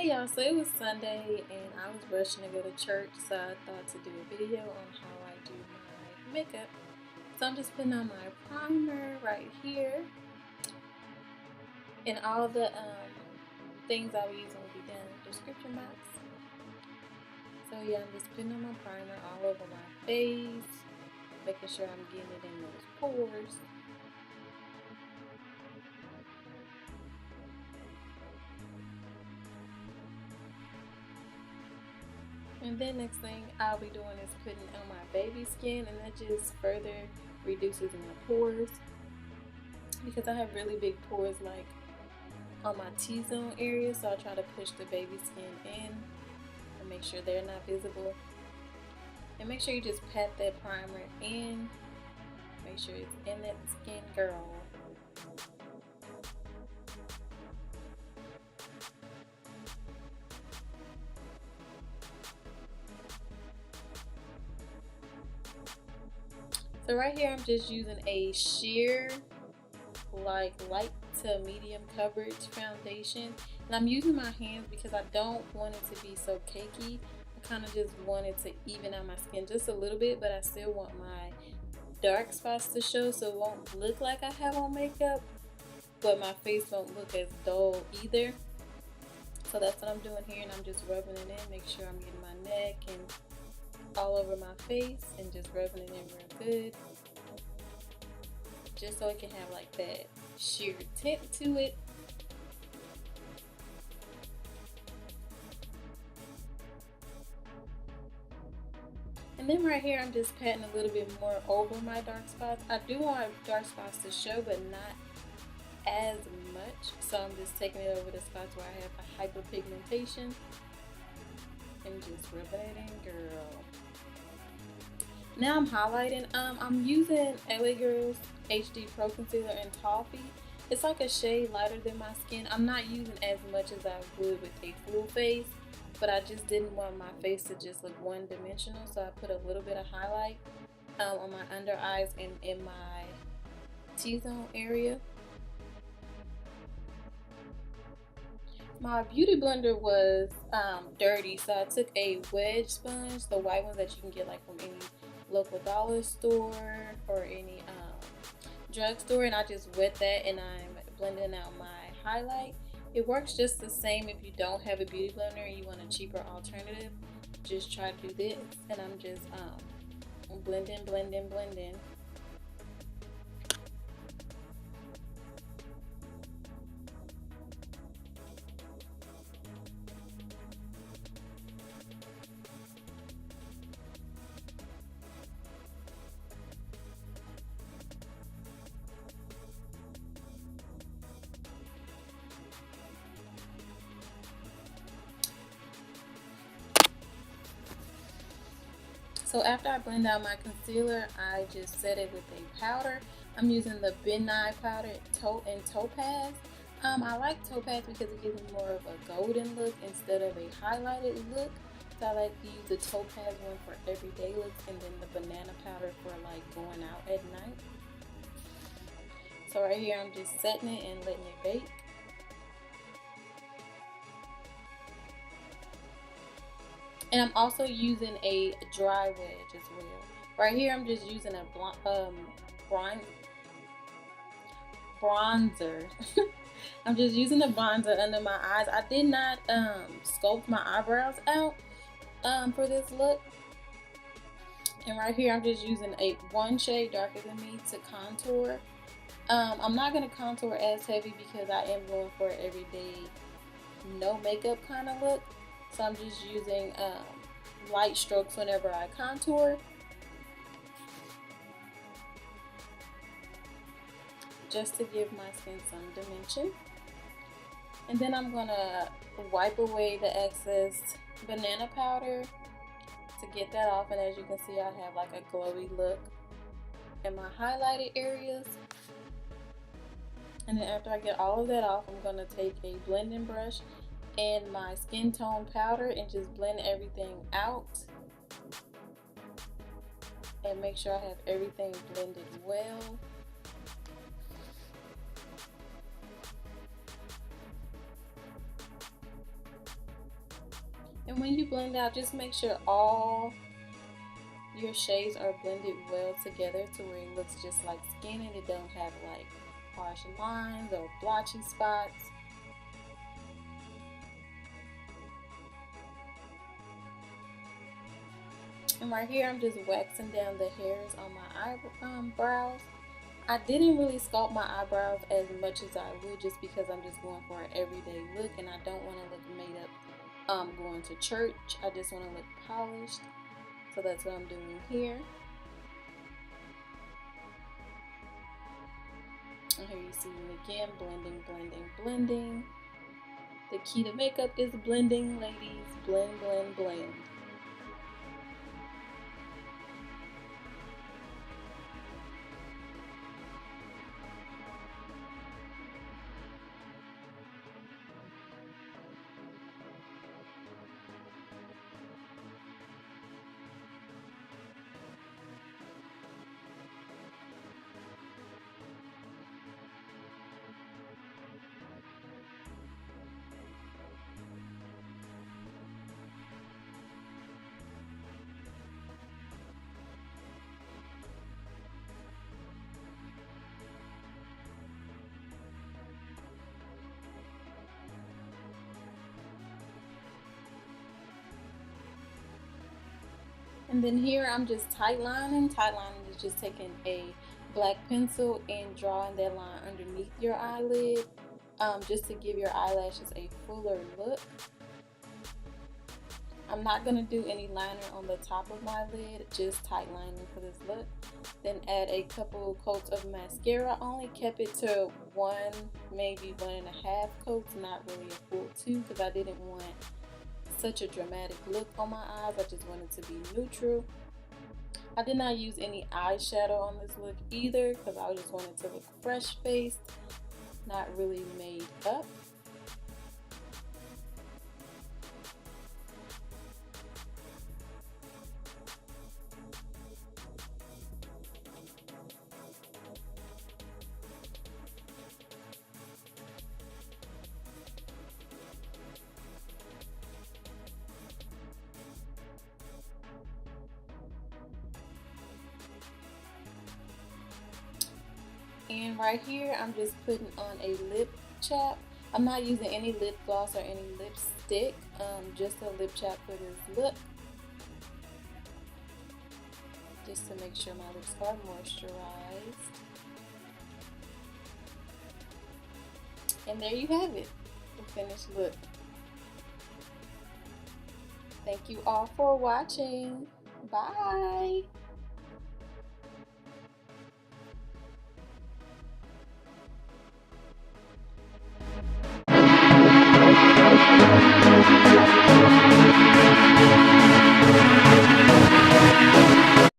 Hey y'all, so it was Sunday and I was rushing to go to church, so I thought to do a video on how I do my makeup. So I'm just putting on my primer right here, and all the things I'll be using will be down in the description box. So yeah, I'm just putting on my primer all over my face, making sure I'm getting it in those pores. And then next thing I'll be doing is putting on my baby skin, and that just further reduces my pores, because I have really big pores like on my T-zone area, so I try to push the baby skin in and make sure they're not visible. And make sure you just pat that primer in, make sure it's in that skin, girl. So right here I'm just using a sheer, like light to medium coverage foundation, and I'm using my hands because I don't want it to be so cakey. I kind of just want it to even out my skin just a little bit, but I still want my dark spots to show, so it won't look like I have on makeup, but my face won't look as dull either. So that's what I'm doing here, and I'm just rubbing it in, make sure I'm getting my neck and all over my face, and just rubbing it in real good, just so it can have like that sheer tint to it. And then right here I'm just patting a little bit more over my dark spots. I do want dark spots to show, but not as much, so I'm just taking it over the spots where I have a hyperpigmentation and just rubbing it in, girl. Now I'm highlighting. I'm using LA Girl's HD Pro Concealer in Toffee. It's like a shade lighter than my skin. I'm not using as much as I would with a full face, but I just didn't want my face to just look one-dimensional, so I put a little bit of highlight on my under eyes and in my T-zone area. My beauty blender was dirty, so I took a wedge sponge, the white ones that you can get like from any local dollar store or any drugstore, and I just wet that and I'm blending out my highlight. It works just the same if you don't have a beauty blender and you want a cheaper alternative. Just try to do this, and I'm just blending. So after I blend out my concealer, I just set it with a powder. I'm using the Nye Powder in Topaz. I like Topaz because it gives me more of a golden look instead of a highlighted look. So I like to use the Topaz one for everyday looks, and then the banana powder for like going out at night. So right here I'm just setting it and letting it bake. And I'm also using a dry wedge as well. Right here I'm just using a bronzer. I'm just using a bronzer under my eyes. I did not sculpt my eyebrows out for this look. And right here I'm just using one shade darker than me to contour. I'm not going to contour as heavy because I am going for an everyday no makeup kind of look. So I'm just using light strokes whenever I contour. Just to give my skin some dimension. And then I'm gonna wipe away the excess banana powder to get that off. And as you can see, I have like a glowy look in my highlighted areas. And then after I get all of that off, I'm gonna take a blending brush and my skin tone powder and just blend everything out and make sure I have everything blended well. And when you blend out, just make sure all your shades are blended well together to where it looks just like skin and it don't have like harsh lines or blotchy spots. And right here, I'm just waxing down the hairs on my eyebrows. I didn't really sculpt my eyebrows as much as I would, just because I'm just going for an everyday look and I don't want to look made up going to church. I just want to look polished. So that's what I'm doing here. And here you see me again, blending, blending, blending. The key to makeup is blending, ladies. Blend, blend, blend. And then here I'm just tight lining. Tight lining is just taking a black pencil and drawing that line underneath your eyelid, just to give your eyelashes a fuller look. I'm not going to do any liner on the top of my lid, just tight lining for this look. Then add a couple coats of mascara. I only kept it to one, maybe 1.5 coats, not really a full 2, because I didn't want such a dramatic look on my eyes. I just wanted to be neutral. I did not use any eyeshadow on this look either, because I just wanted to look fresh faced, not really made up. And right here, I'm just putting on a lip chap. I'm not using any lip gloss or any lipstick, just a lip chap for this look, just to make sure my lips are moisturized. And there you have it, the finished look. Thank you all for watching. Bye.